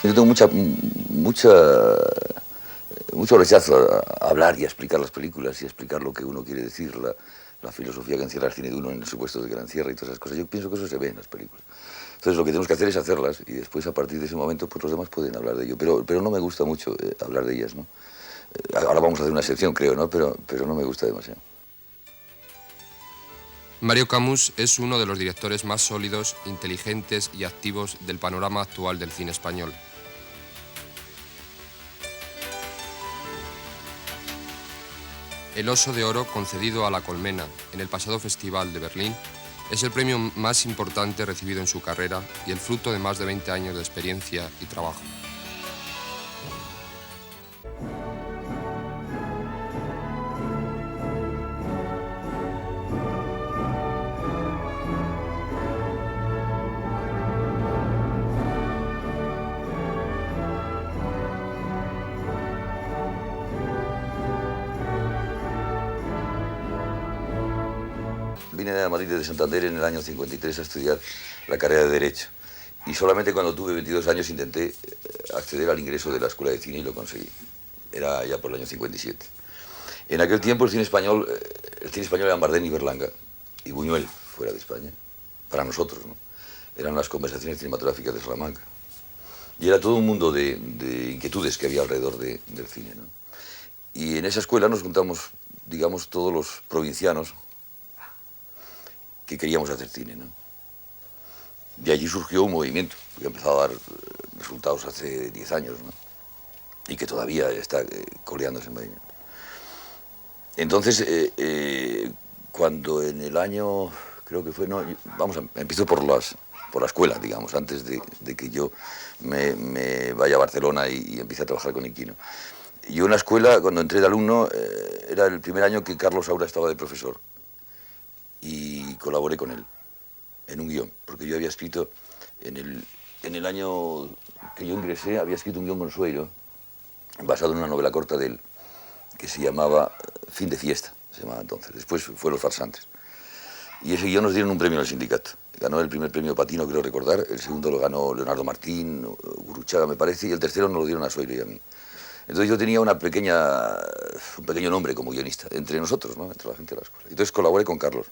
Yo tengo mucho rechazo a hablar y a explicar las películas y a explicar lo que uno quiere decir, la filosofía que encierra el cine de uno en el supuesto de que la encierra y todas esas cosas. Yo pienso que eso se ve en las películas. Entonces lo que tenemos que hacer es hacerlas y después a partir de ese momento pues los demás pueden hablar de ello. Pero no me gusta mucho hablar de ellas, ¿no? Ahora vamos a hacer una excepción, creo, ¿no? Pero no me gusta demasiado. Mario Camus es uno de los directores más sólidos, inteligentes y activos del panorama actual del cine español. El Oso de Oro, concedido a La Colmena en el pasado Festival de Berlín, es el premio más importante recibido en su carrera y el fruto de más de 20 años de experiencia y trabajo. Vine a Madrid de Santander en el año 53 a estudiar la carrera de Derecho. Y solamente cuando tuve 22 años intenté acceder al ingreso de la Escuela de Cine y lo conseguí. Era ya por el año 57. En aquel tiempo el cine español era Bardem y Berlanga y Buñuel, fuera de España. Para nosotros, ¿no? Eran las conversaciones cinematográficas de Salamanca. Y era todo un mundo de inquietudes que había alrededor del cine, ¿no? Y en esa escuela nos juntamos, digamos, todos los provincianos que queríamos hacer cine, ¿no? De allí surgió un movimiento que ha empezado a dar resultados hace 10 años, ¿no? Y que todavía está coleándose en Madrid. Entonces, cuando en el año, creo que fue, no, empiezo por la escuela, digamos, antes de que yo me vaya a Barcelona y empiece a trabajar con Iquino. Yo en la escuela, cuando entré de alumno, era el primer año que Carlos Saura estaba de profesor y colaboré con él en un guión, porque yo había escrito, en el año que yo ingresé, había escrito un guión con Sueiro, basado en una novela corta de él, que se llamaba Fin de Fiesta, se llamaba entonces. Después fue Los Farsantes. Y ese guión nos dieron un premio en el sindicato. Ganó el primer premio Patino, creo recordar, el segundo lo ganó Leonardo Martín, Gurruchaga me parece, y el tercero nos lo dieron a Sueiro y a mí. Entonces yo tenía un pequeño nombre como guionista, entre nosotros, ¿no? Entre la gente de la escuela. Entonces colaboré con Carlos.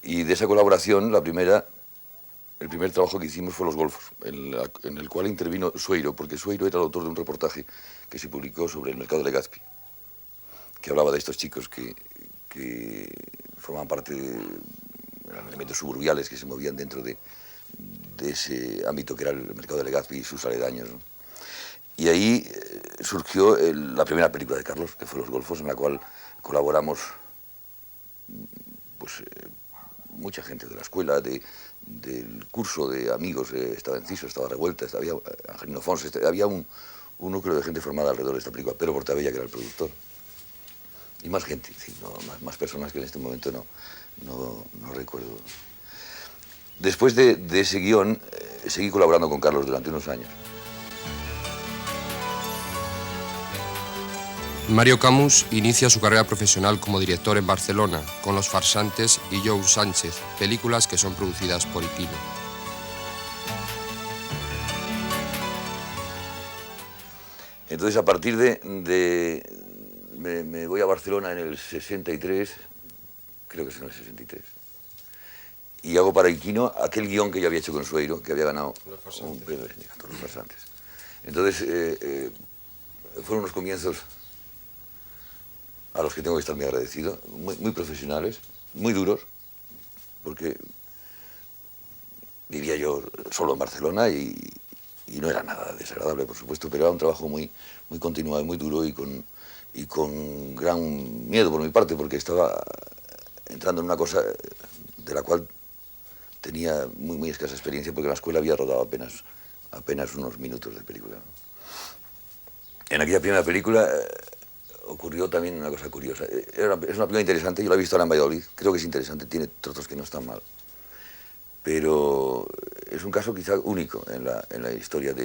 Y de esa colaboración, el primer trabajo que hicimos fue Los Golfos, en el cual intervino Sueiro, porque Sueiro era el autor de un reportaje que se publicó sobre el mercado de Legazpi, que hablaba de estos chicos que formaban parte de elementos suburbiales que se movían dentro de ese ámbito que era el mercado de Legazpi y sus aledaños, ¿no? Y ahí surgió la primera película de Carlos, que fue Los Golfos, en la cual colaboramos pues, mucha gente de la escuela, del curso de amigos, estaba Enciso, estaba Revuelta, había Angelino Fons, había un núcleo de gente formada alrededor de esta película, Pedro Portabella, que era el productor. Y más gente, sí, no, más personas que en este momento no recuerdo. Después de ese guión, seguí colaborando con Carlos durante unos años. Mario Camus inicia su carrera profesional como director en Barcelona, con Los Farsantes y Joe Sánchez, películas que son producidas por Iquino. Entonces, a partir me voy a Barcelona en el 63, creo que es en el 63, y hago para Iquino aquel guión que yo había hecho con Sueiro, que había ganado un premio de sindicato, Los Farsantes. Entonces, fueron unos comienzos a los que tengo que estar muy agradecido, muy profesionales, muy duros, porque vivía yo solo en Barcelona y no era nada desagradable, por supuesto, pero era un trabajo muy continuado, muy duro y con gran miedo por mi parte, porque estaba entrando en una cosa de la cual tenía muy escasa experiencia, porque en la escuela había rodado apenas unos minutos de película, ¿no? En aquella primera película ocurrió también una cosa curiosa. Es una película interesante, yo la he visto ahora en Valladolid, creo que es interesante, tiene trozos que no están mal. Pero es un caso quizá único en la historia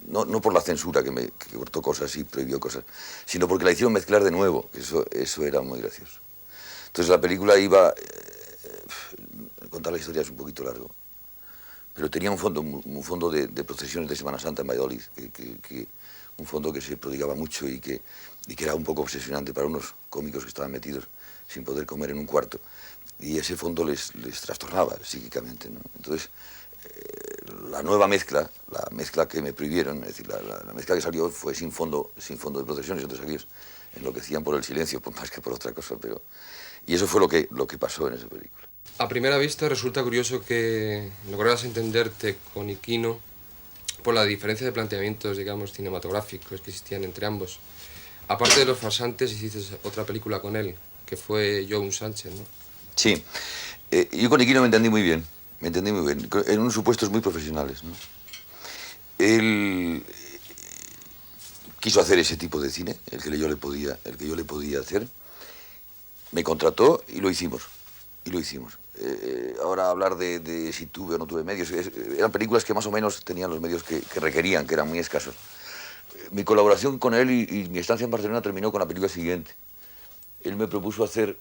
no por la censura que cortó cosas y prohibió cosas, sino porque la hicieron mezclar de nuevo, que eso era muy gracioso. Entonces la película contar la historia es un poquito largo, pero tenía un fondo de procesiones de Semana Santa en Valladolid, un fondo que se prodigaba mucho y que era un poco obsesionante para unos cómicos que estaban metidos sin poder comer en un cuarto. Y ese fondo les trastornaba psíquicamente, ¿no? Entonces, la nueva mezcla, la mezcla que me prohibieron, es decir, la mezcla que salió fue sin fondo de procesiones, entonces aquellos enloquecían por el silencio, pues más que por otra cosa, pero... Y eso fue lo que pasó en esa película. A primera vista resulta curioso que lograras entenderte con Iquino por la diferencia de planteamientos, digamos, cinematográficos que existían entre ambos. Aparte de Los farsantes, hiciste otra película con él, que fue Yo, un Sánchez, ¿no? Sí, yo con Iquino me entendí muy bien, en unos supuestos muy profesionales, ¿no? Él quiso hacer ese tipo de cine, el que yo le podía hacer, me contrató y lo hicimos. Ahora hablar de si tuve o no tuve medios, eran películas que más o menos tenían los medios que requerían, que eran muy escasos. Mi colaboración con él y mi estancia en Barcelona terminó con la película siguiente. Él me propuso hacer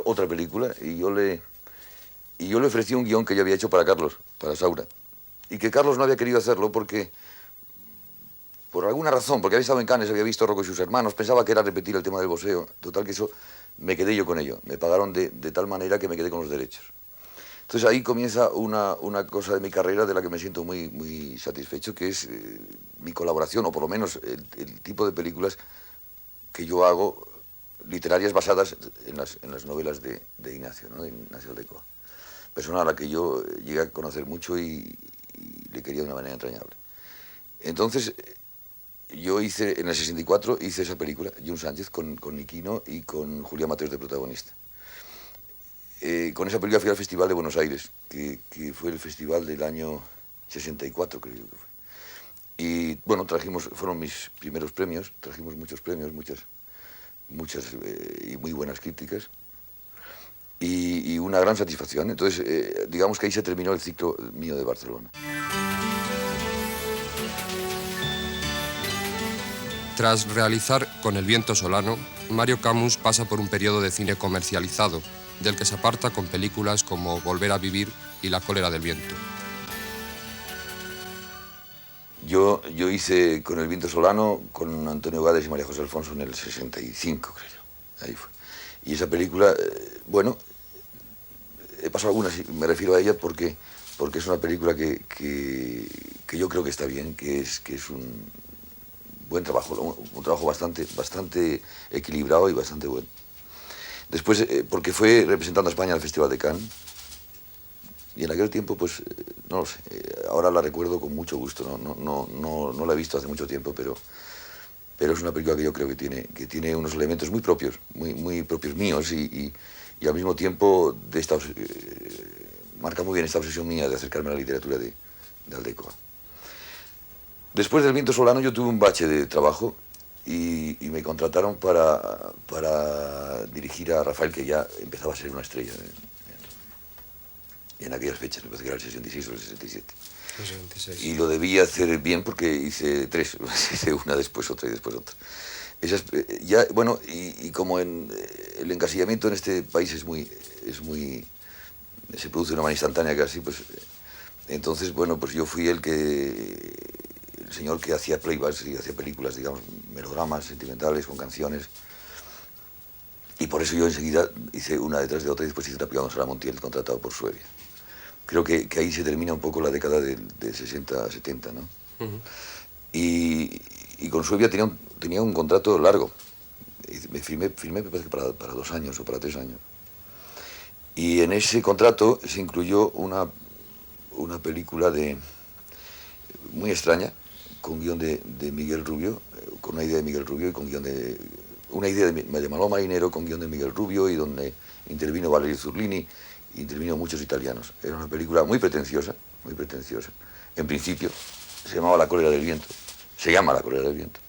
otra película y yo le ofrecí un guión que yo había hecho para Carlos, para Saura. Y que Carlos no había querido hacerlo porque, por alguna razón, porque había estado en Cannes, había visto Rocco y sus hermanos, pensaba que era repetir el tema del boxeo. Total que eso, me quedé yo con ello. Me pagaron de tal manera que me quedé con los derechos. Entonces ahí comienza una cosa de mi carrera de la que me siento muy, muy satisfecho, que es mi colaboración, o por lo menos el tipo de películas que yo hago, literarias basadas en las novelas de Ignacio, ¿no? De Ignacio Aldecoa. Persona a la que yo llegué a conocer mucho y le quería de una manera entrañable. Entonces, yo en el 64, hice esa película, Jun Sánchez, con Iquino y con Julián Mateos de protagonista. Con esa película fui al Festival de Buenos Aires, que fue el festival del año 64, creo que fue. Y bueno, fueron mis primeros premios, trajimos muchos premios, muchas y muy buenas críticas. Y una gran satisfacción. Entonces, digamos que ahí se terminó el ciclo mío de Barcelona. Tras realizar Con el viento solano, Mario Camus pasa por un periodo de cine comercializado, del que se aparta con películas como Volver a vivir y La cólera del viento. Yo hice Con el viento solano con Antonio Gades y María José Alfonso en el 65, creo. Ahí fue. Y esa película, bueno, he pasado algunas, me refiero a ella porque es una película que yo creo que está bien, que es un buen trabajo, un trabajo bastante equilibrado y bastante bueno. Después, porque fue representando a España al Festival de Cannes, y en aquel tiempo, pues, no lo sé, ahora la recuerdo con mucho gusto, no la he visto hace mucho tiempo, pero es una película que yo creo que tiene unos elementos muy propios, muy propios míos y al mismo tiempo marca muy bien esta obsesión mía de acercarme a la literatura de Aldecoa. Después del Viento Solano yo tuve un bache de trabajo y me contrataron para dirigir a Rafael, que ya empezaba a ser una estrella en aquellas fechas, me parece que era el 66 o el 67. El 66. Y lo debía hacer bien porque hice tres, hice una, después otra y después otra. Bueno, y como el encasillamiento en este país se produce de una manera instantánea casi, pues entonces, bueno, pues yo fui el señor que hacía playbacks y hacía películas, digamos, melodramas sentimentales con canciones. Y por eso yo enseguida hice una detrás de otra y después hice una película con Sara Montiel, contratado por Suevia. Creo que ahí se termina un poco la década del 60-70, ¿no? Uh-huh. Y con Suevia tenía un contrato largo. Me firmé me parece que para 2 años o para 3 años. Y en ese contrato se incluyó una película muy extraña, con guión de Miguel Rubio, con una idea de Miguel Rubio y con guión de... Una idea de Maló Marinero con guión de Miguel Rubio y donde intervino Valerio Zurlini, intervino muchos italianos. Era una película muy pretenciosa, muy pretenciosa. En principio se llamaba La cólera del viento. Se llama La cólera del viento.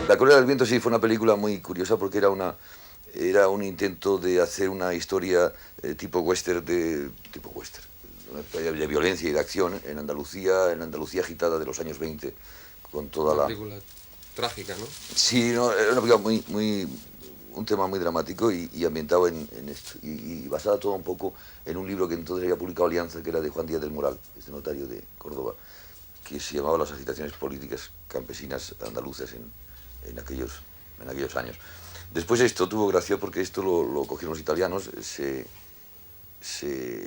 La Colera del Viento sí fue una película muy curiosa porque era un intento de hacer una historia tipo western, una historia de violencia y de acción en Andalucía agitada de los años 20, con toda Una la... película trágica, ¿no? Sí, no, era una película un tema muy dramático y ambientado en esto, y basada todo un poco en un libro que entonces había publicado Alianza, que era de Juan Díaz del Moral, este notario de Córdoba, que se llamaba Las agitaciones políticas campesinas andaluzas en aquellos años. Después esto tuvo gracia porque esto lo cogieron los italianos, se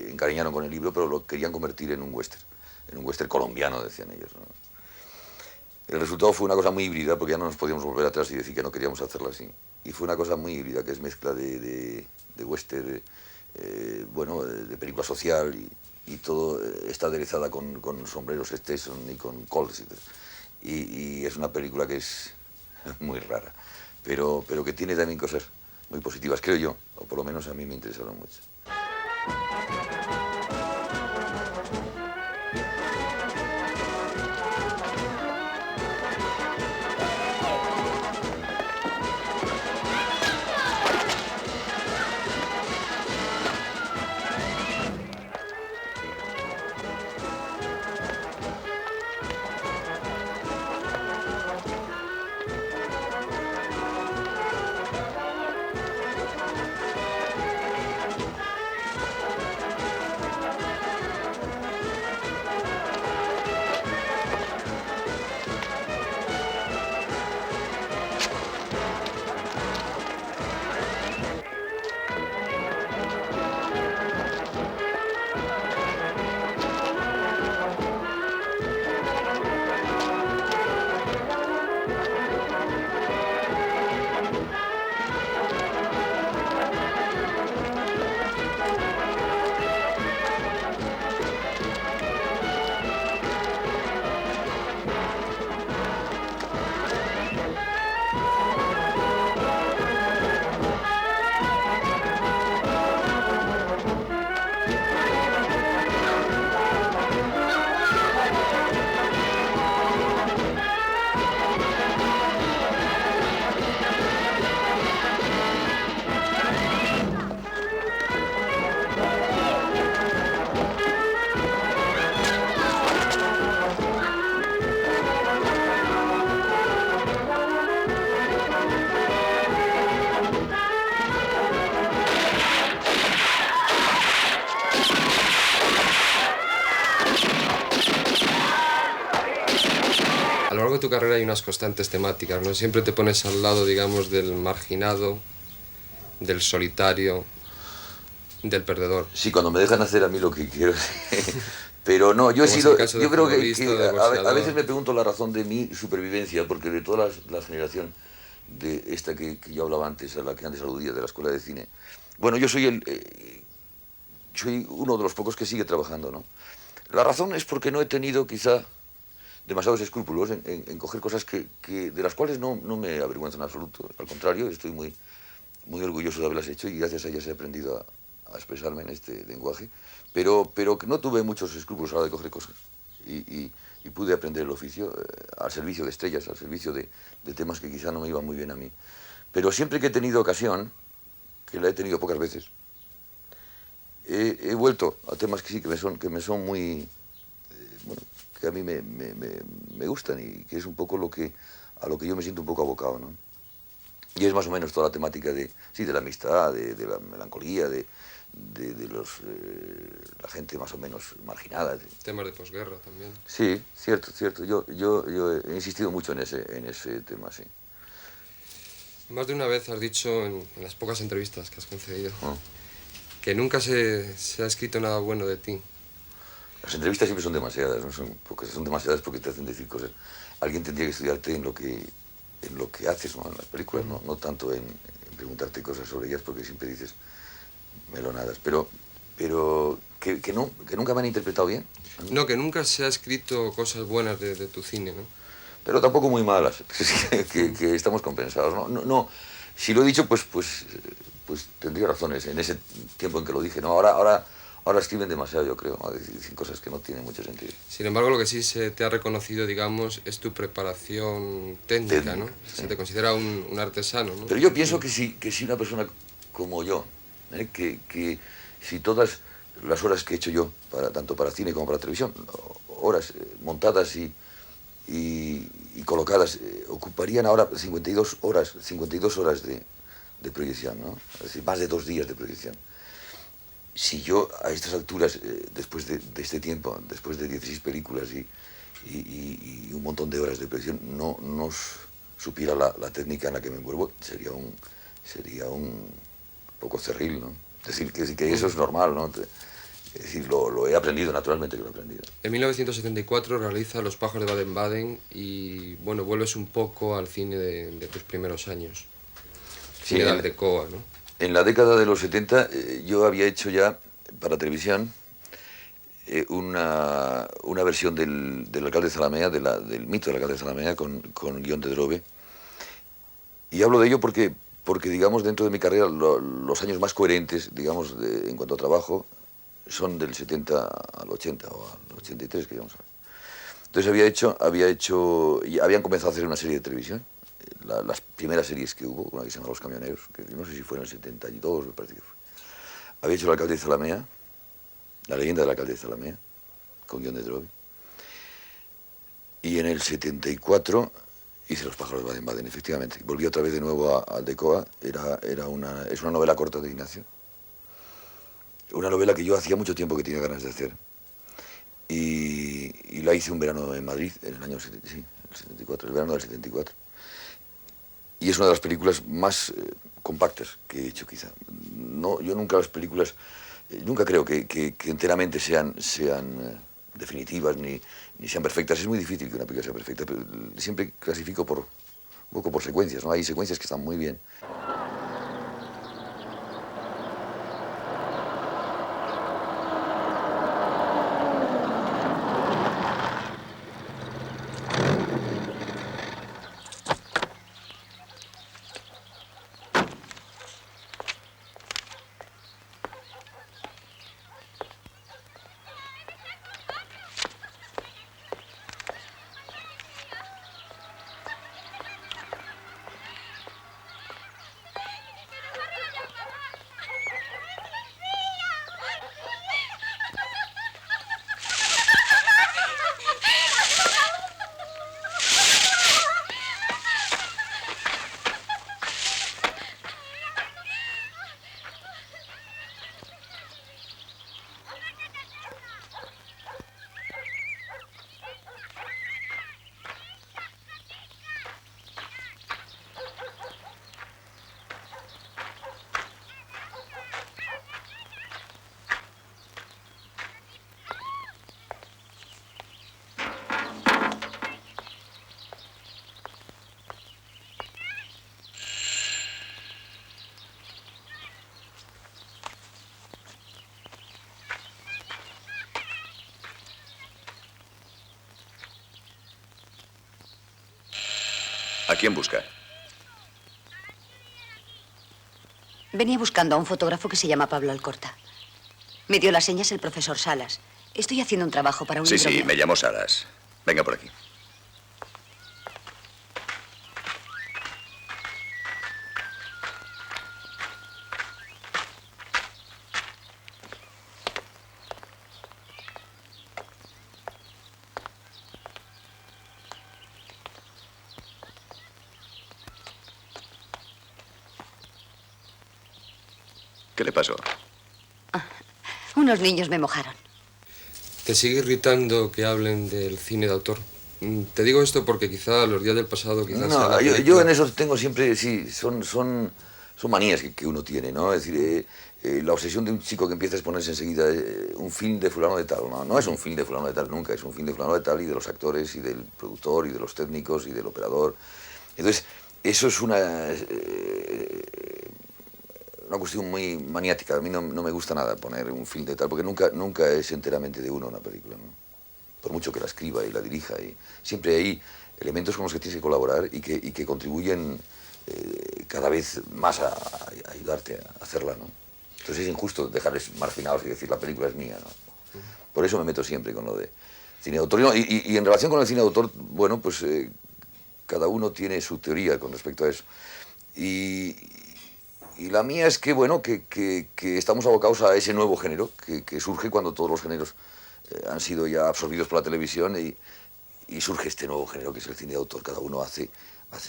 encariñaron con el libro, pero lo querían convertir en un western colombiano, decían ellos, ¿no? El resultado fue una cosa muy híbrida, porque ya no nos podíamos volver atrás y decir que no queríamos hacerla así. Y fue una cosa muy híbrida, que es mezcla de western, bueno, de película social, y todo está aderezada con sombreros Stetson y con Colts. Y es una película que es muy rara, pero que tiene también cosas muy positivas, creo yo, o por lo menos a mí me interesaron mucho. A lo largo de tu carrera hay unas constantes temáticas, ¿no? Siempre te pones al lado, digamos, del marginado, del solitario, del perdedor. Sí, cuando me dejan hacer a mí lo que quiero. Pero no, yo he sido, yo creo que a veces me pregunto la razón de mi supervivencia, porque de toda la generación de esta que yo hablaba antes, a la que antes aludía, de la escuela de cine, bueno, yo soy soy uno de los pocos que sigue trabajando, ¿no? La razón es porque no he tenido quizá demasiados escrúpulos en coger cosas de las cuales no me avergüenzo en absoluto. Al contrario, estoy muy orgulloso de haberlas hecho y gracias a ellas he aprendido a expresarme en este lenguaje, pero que no tuve muchos escrúpulos a la hora de coger cosas y pude aprender el oficio al servicio de estrellas, al servicio de temas que quizá no me iban muy bien a mí. Pero siempre que he tenido ocasión, que la he tenido pocas veces, he vuelto a temas que sí, que me son muy, bueno, que a mí me gustan y que es un poco a lo que yo me siento un poco abocado, ¿no? Y es más o menos toda la temática de la amistad, de la melancolía, de la gente más o menos marginada. Temas de posguerra también. Sí, cierto. Yo he insistido mucho en ese tema, sí. Más de una vez has dicho en las pocas entrevistas que has concedido que nunca se ha escrito nada bueno de ti. Las entrevistas siempre son demasiadas, no son pocas, son demasiadas porque te hacen decir cosas. Alguien tendría que estudiarte en lo que haces, ¿no? En las películas, no tanto en preguntarte cosas sobre ellas, porque siempre dices melonadas. Pero que nunca me han interpretado bien. No, que nunca se ha escrito cosas buenas de tu cine, ¿no? Pero tampoco muy malas, que estamos compensados, ¿no? No, si lo he dicho, pues tendría razones en ese tiempo en que lo dije, ¿no? Ahora Ahora escriben demasiado, yo creo, ¿no? Dicen cosas que no tienen mucho sentido. Sin embargo, lo que sí se te ha reconocido, digamos, es tu preparación técnica, ¿no? Sí. Se te considera un artesano, ¿no? Pero yo pienso que si una persona como yo, que si todas las horas que he hecho yo, tanto para cine como para televisión, horas montadas y colocadas, ocuparían ahora 52 horas de proyección, ¿no? Es decir, más de 2 días de proyección. Si yo a estas alturas, después de este tiempo, después de 16 películas y un montón de horas de proyección, no supiera la técnica en la que me envuelvo, sería un poco cerril, ¿no? Es decir, que eso es normal, ¿no? Es decir, lo he aprendido, naturalmente que lo he aprendido. En 1974 realiza Los pájaros de Baden-Baden y, bueno, vuelves un poco al cine de tus primeros años. Sí, Cine de Aldecoa, ¿no? En la década de los 70 yo había hecho ya para televisión una versión del alcalde de Zalamea, del mito del alcalde de Zalamea, con guión de Drobe. Y hablo de ello porque digamos, dentro de mi carrera, los años más coherentes, digamos, en cuanto a trabajo, son del 70 al 80 o al 83, que digamos. Entonces y habían comenzado a hacer una serie de televisión, las primeras series que hubo, una que se llama Los Camioneros, que no sé si fue en el 72, me parece que fue. Había hecho el alcalde de Zalamea, la leyenda del alcalde de Zalamea, con guión de Drobe. Y en el 74 hice Los pájaros de Baden-Baden, efectivamente. Volví otra vez de nuevo a Aldecoa. Es una novela corta de Ignacio. Una novela que yo hacía mucho tiempo que tenía ganas de hacer. Y la hice un verano en Madrid, en el año el 74, el verano del 74. Y es una de las películas más compactas que he hecho, quizá. No, yo nunca las películas, nunca creo que enteramente sean definitivas ni sean perfectas. Es muy difícil que una película sea perfecta, pero siempre clasifico un poco por secuencias, ¿no? Hay secuencias que están muy bien. ¿A quién busca? Venía buscando a un fotógrafo que se llama Pablo Alcorta. Me dio las señas el profesor Salas. Estoy haciendo un trabajo para un libro. Sí, me llamo Salas. Venga por aquí. ¿Qué le pasó? Unos niños me mojaron. ¿Te sigue irritando que hablen del cine de autor? Te digo esto porque quizá los días del pasado... No, yo en eso tengo siempre, sí, son manías que uno tiene, ¿no? Es decir, la obsesión de un chico que empieza a exponerse enseguida, un film de fulano de tal, no es un film de fulano de tal nunca, es un film de fulano de tal y de los actores y del productor y de los técnicos y del operador. Entonces, eso es una cuestión muy maniática. A mí no me gusta nada poner un film de tal, porque nunca es enteramente de uno una película, ¿no? Por mucho que la escriba y la dirija. Siempre hay elementos con los que tienes que colaborar y que contribuyen cada vez más a ayudarte a hacerla, ¿no? Entonces es injusto dejarles marginados y decir la película es mía, ¿no? Por eso me meto siempre con lo de cine de autor. Y en relación con el cine de autor, bueno, pues cada uno tiene su teoría con respecto a eso. Y la mía es que, bueno, que estamos abocados a ese nuevo género que surge cuando todos los géneros han sido ya absorbidos por la televisión y surge este nuevo género que es el cine de autor. Cada uno hace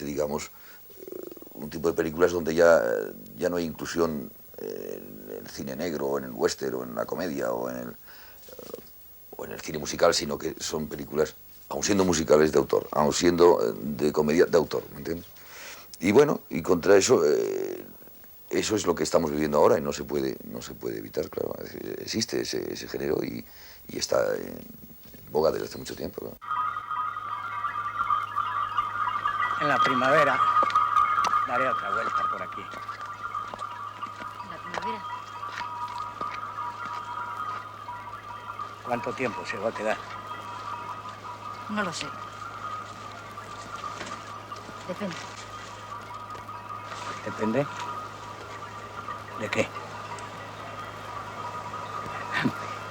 digamos, un tipo de películas donde ya no hay inclusión en el cine negro, o en el western, o en la comedia, o en el cine musical, sino que son películas, aun siendo musicales, de autor, aun siendo de comedia, de autor, ¿me entiendes? Y bueno, y contra eso, eso es lo que estamos viviendo ahora y no se puede evitar, claro. Existe ese género y está en boga desde hace mucho tiempo, ¿no? En la primavera daré otra vuelta por aquí. ¿En la primavera? ¿Cuánto tiempo se va a quedar? No lo sé. Depende. ¿Depende? ¿De qué?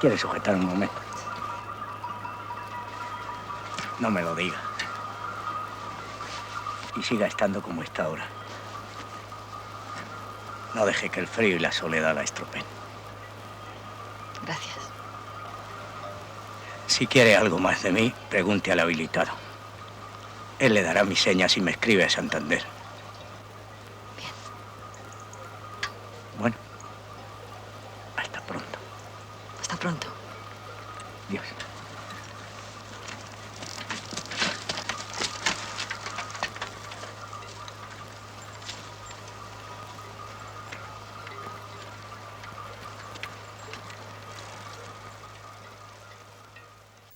¿Quieres sujetar un momento? No me lo diga. Y siga estando como está ahora. No deje que el frío y la soledad la estropeen. Gracias. Si quiere algo más de mí, pregunte al habilitado. Él le dará mis señas y me escribe a Santander. Bien. Bueno, hasta pronto. Hasta pronto. Dios.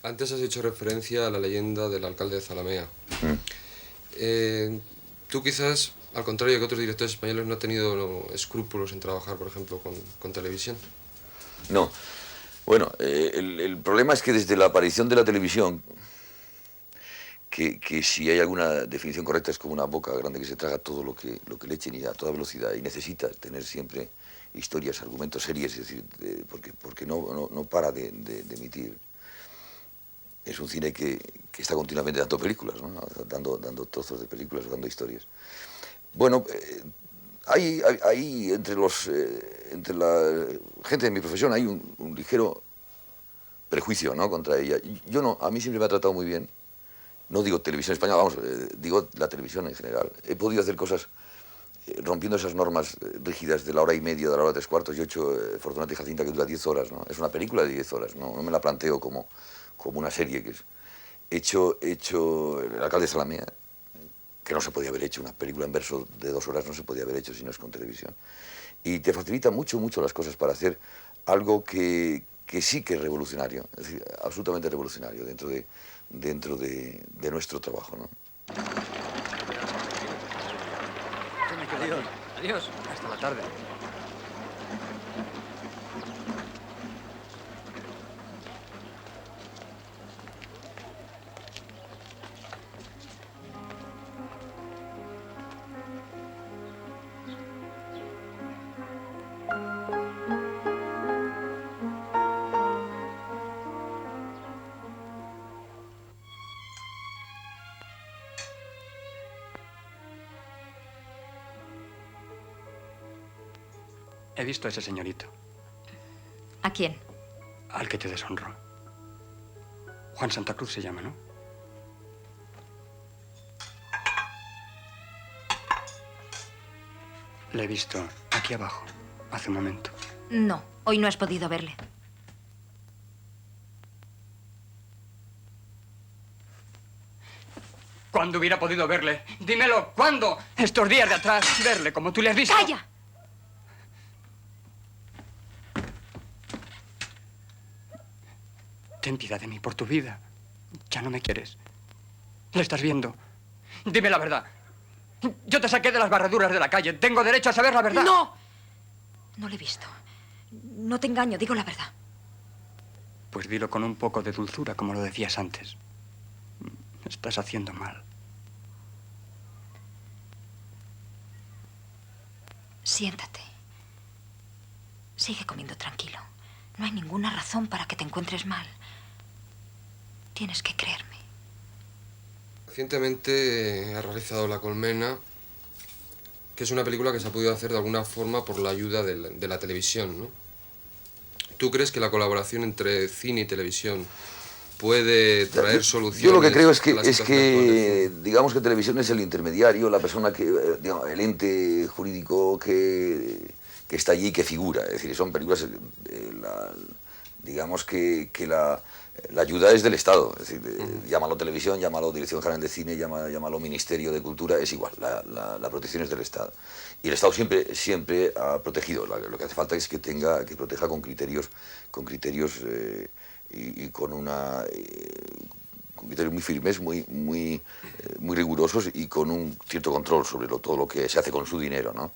Antes has hecho referencia a la leyenda del alcalde de Zalamea. Tú quizás, al contrario que otros directores españoles, no has tenido escrúpulos en trabajar, por ejemplo, con televisión. No. Bueno, el problema es que desde la aparición de la televisión, que si hay alguna definición correcta es como una boca grande que se traga todo lo que le echen y a toda velocidad y necesita tener siempre historias, argumentos, series, es decir, porque no para de emitir. Es un cine que está continuamente dando películas, ¿no? Dando trozos de películas, dando historias. Bueno, hay entre la gente de mi profesión hay un ligero prejuicio, ¿no?, contra ella. Yo no, a mí siempre me ha tratado muy bien. No digo televisión española, vamos, digo la televisión en general. He podido hacer cosas rompiendo esas normas rígidas de la hora y media, de la hora 3/4. Yo he hecho Fortunata y Jacinta, que dura 10 horas, ¿no? Es una película de 10 horas, no me la planteo como una serie que es. He hecho El alcalde de Zalamea, que no se podía haber hecho, una película en verso de 2 horas no se podía haber hecho si no es con televisión. Y te facilita mucho las cosas para hacer algo que sí que es revolucionario, es decir, absolutamente revolucionario dentro de nuestro trabajo, ¿no? Adiós. Adiós. Hasta la tarde. He visto a ese señorito, ¿A quién? al que te deshonró. Juan Santa Cruz se llama, ¿no? Le he visto aquí abajo, hace un momento. No, hoy no has podido verle. ¿Cuándo hubiera podido verle? Dímelo, ¿cuándo? Estos días de atrás, verle como tú le has visto. ¡Calla! Ten piedad de mí por tu vida. Ya no me quieres. ¿Le estás viendo? Dime la verdad. Yo te saqué de las barreduras de la calle. Tengo derecho a saber la verdad. ¡No! No le he visto. No te engaño, digo la verdad. Pues dilo con un poco de dulzura, como lo decías antes. Estás haciendo mal. Siéntate. Sigue comiendo tranquilo. No hay ninguna razón para que te encuentres mal. Tienes que creerme. Recientemente ha realizado La Colmena, que es una película que se ha podido hacer de alguna forma por la ayuda de la televisión, ¿no? ¿Tú crees que la colaboración entre cine y televisión puede traer soluciones? Yo lo que creo a la situación actual? digamos que televisión es el intermediario, la persona que, digamos, el ente jurídico que está allí, que figura. Es decir, son películas, digamos que la ayuda es del Estado. Es decir, llámalo televisión, llámalo Dirección General de Cine, llámalo Ministerio de Cultura, es igual, la protección es del Estado. Y el Estado siempre ha protegido. Lo que hace falta es que proteja con criterios y con criterios muy firmes, muy rigurosos y con un cierto control sobre todo lo que se hace con su dinero, ¿no?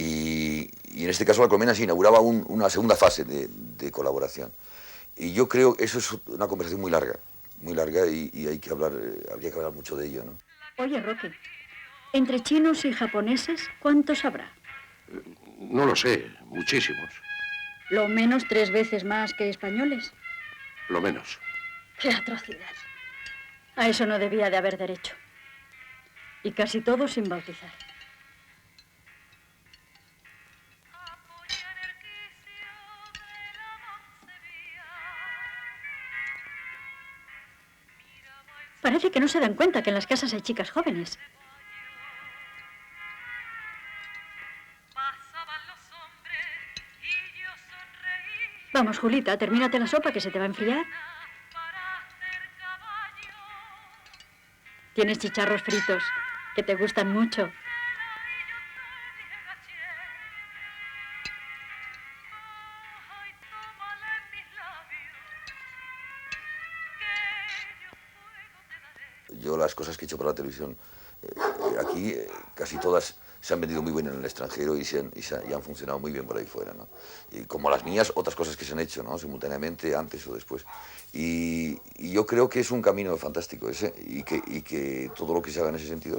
Y en este caso La Colmena se inauguraba una segunda fase de colaboración. Y yo creo que eso es una conversación muy larga y habría que hablar mucho de ello, ¿no? Oye, Roque, entre chinos y japoneses, ¿cuántos habrá? No lo sé, muchísimos. Lo menos 3 veces más que españoles. Lo menos. ¡Qué atrocidad! A eso no debía de haber derecho. Y casi todos sin bautizar. Parece que no se dan cuenta que en las casas hay chicas jóvenes. Vamos, Julita, termínate la sopa que se te va a enfriar. Tienes chicharros fritos, que te gustan mucho. Yo las cosas que he hecho para la televisión aquí, casi todas se han vendido muy bien en el extranjero y han funcionado muy bien por ahí fuera, ¿no? Y como las mías, otras cosas que se han hecho, ¿no? Simultáneamente, antes o después. Y yo creo que es un camino fantástico ese y que todo lo que se haga en ese sentido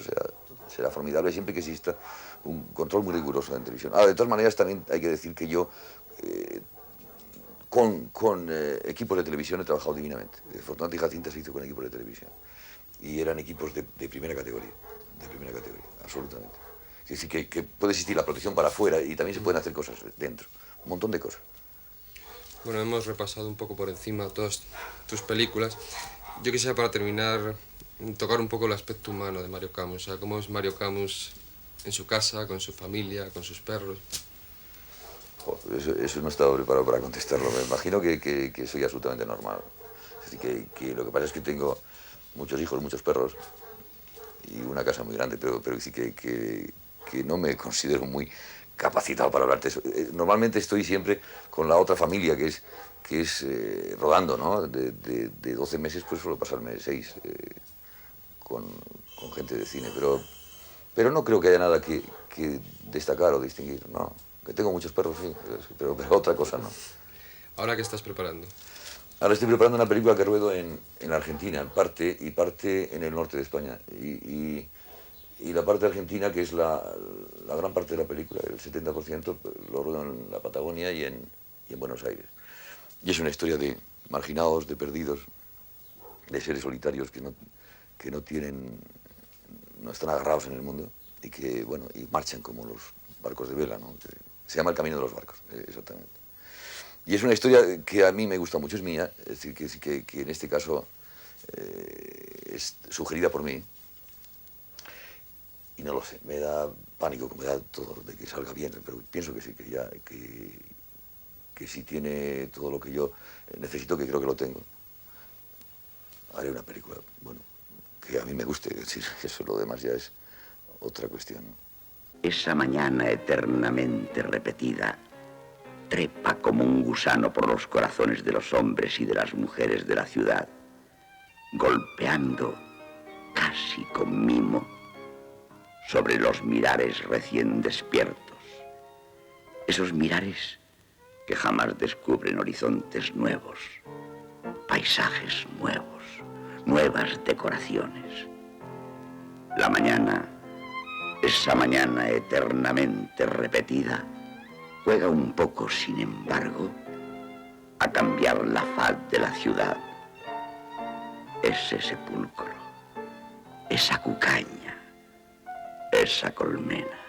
será formidable siempre que exista un control muy riguroso en televisión. Ahora, de todas maneras, también hay que decir que yo con equipos de televisión he trabajado divinamente. Fortunatamente y Jacinta se hizo con equipos de televisión. Y eran equipos de primera categoría, absolutamente. Es decir, que puede existir la protección para afuera y también se pueden hacer cosas dentro, un montón de cosas. Bueno, hemos repasado un poco por encima todas tus películas. Yo quisiera, para terminar, tocar un poco el aspecto humano de Mario Camus. O sea, cómo es Mario Camus en su casa, con su familia, con sus perros. Joder, eso no estaba preparado para contestarlo. Me imagino que soy absolutamente normal. Es decir, que lo que pasa es que tengo muchos hijos, muchos perros y una casa muy grande, pero sí que no me considero muy capacitado para hablarte de eso. Normalmente estoy siempre con la otra familia, que es rodando, ¿no? De 12 meses, pues suelo pasarme 6 con gente de cine, pero no creo que haya nada que destacar o distinguir, no. Que tengo muchos perros, sí, pero otra cosa no. ¿Ahora qué estás preparando? Ahora estoy preparando una película que ruedo en Argentina, parte en el norte de España. Y la parte argentina, que es la gran parte de la película, el 70%, lo ruedo en la Patagonia y en Buenos Aires. Y es una historia de marginados, de perdidos, de seres solitarios que no están agarrados en el mundo y que, bueno, y marchan como los barcos de vela, ¿no? Se llama El Camino de los Barcos, exactamente. Y es una historia que a mí me gusta mucho, es mía, es decir, que en este caso es sugerida por mí. Y no lo sé, me da pánico, me da todo de que salga bien, pero pienso que sí, que sí tiene todo lo que yo necesito, que creo que lo tengo. Haré una película, bueno, que a mí me guste, es decir, eso lo demás ya es otra cuestión. Esa mañana eternamente repetida trepa como un gusano por los corazones de los hombres y de las mujeres de la ciudad, golpeando, casi con mimo, sobre los mirares recién despiertos. Esos mirares que jamás descubren horizontes nuevos, paisajes nuevos, nuevas decoraciones. La mañana, esa mañana eternamente repetida, juega un poco, sin embargo, a cambiar la faz de la ciudad. Ese sepulcro, esa cucaña, esa colmena.